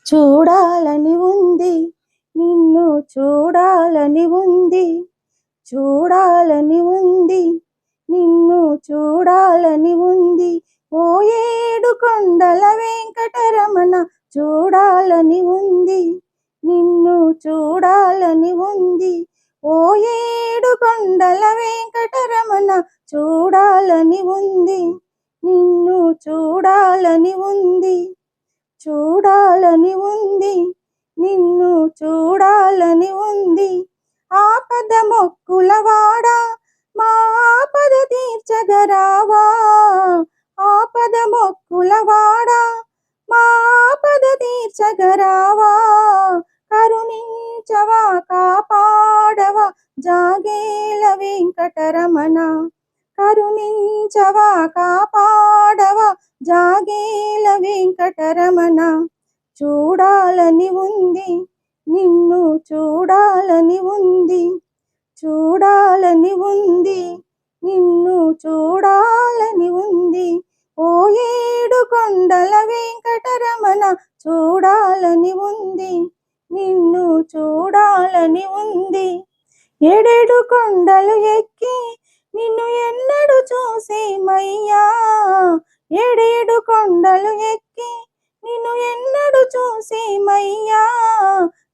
చూడాలని ఉంది, నిన్ను చూడాలని ఉంది, చూడాలని ఉంది, నిన్ను చూడాలని ఉంది. ఓ ఏడు కొండల వెంకటరమణ చూడాలని ఉంది, నిన్ను చూడాలని ఉంది. ఓ ఏడు కొండల వెంకటరమణ చూడాలని ఉంది, నిన్ను చూడాలని ఉంది, చూడాలని ఉంది, నిన్ను చూడాలని ఉంది. ఆపద మొక్కులవాడా మా ఆపద తీర్చగరావా, ఆపద మొక్కులవాడా మా ఆపద తీర్చగరావా. కరుణించవా కాపాడవా జాగేల వెంకటరమణ, కరుణించవా కాపాడవా జాగేల వెంకటరమణ. చూడాలని ఉంది, నిన్ను చూడాలని ఉంది, చూడాలని ఉంది, నిన్ను చూడాలని ఉంది. ఓ ఏడు కొండల వెంకటరమణ చూడాలని ఉంది, నిన్ను చూడాలని ఉంది. ఏడేడు కొండలు ఎక్కి నిన్ను ఎన్నడు చూసేమయ్యా, ఏడేడు కొండలు ఎక్కి నిన్ను ఎన్నడు చూసేమయ్యా.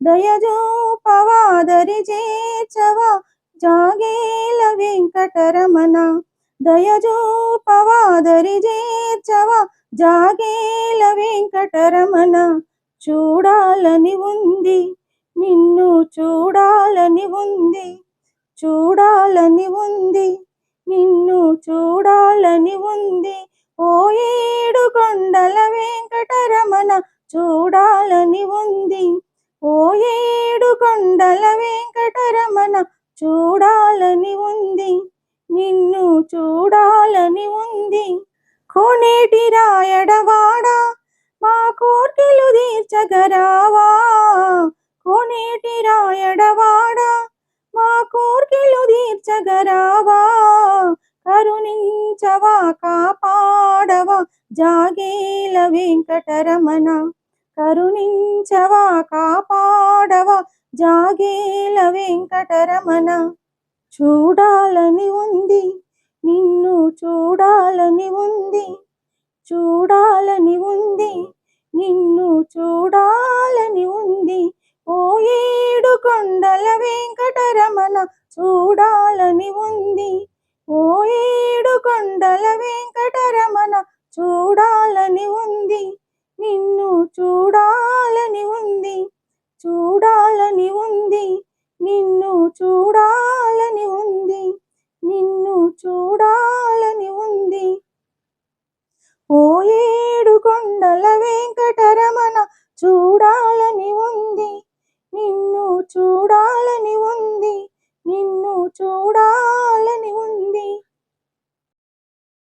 దయజూపవా దరి చేర్చవా జాగేల వెంకటరమణ, దయజూపవా దరి చేర్చవా జాగేల వెంకటరమణ. చూడాలని ఉంది, నిన్ను చూడాలని ఉంది, చూడాలని ఉంది, నిన్ను చూడాలని ఉంది. ఓ ఏడు కొండల వెంకటరమణ చూడాలని ఉంది, ఓ ఏడు కొండల వెంకటరమణ చూడాలని ఉంది, నిన్ను చూడాలని ఉంది. కోనేటి రాయడవాడా మా కోర్కెలు తీర్చగరావా, కోనేటి రాయడవాడా మా కోర్కెలు తీర్చగరావా. కరుణించవా కాపాడవా జాగేల వెంకటరమణ, కరుణించవా కాపాడవా జాగేల వెంకటరమణ. చూడాలని ఉంది, నిన్ను చూడాలని ఉంది, చూడాలని ఉంది, నిన్ను చూడాలని ఉంది. ఓ ఏడు కొండల వెంకటరమణ చూడాలని ఉంది, ఓ ఏడు కొండల వెంకటరమణ చూడాలని ఉంది, నిన్ను చూడాలని ఉంది, చూడాలని ఉంది, నిన్ను చూడాలని ఉంది, నిన్ను చూడాలని ఉంది. ఓ ఏడు కొండల వెంకటరమణ చూడాలని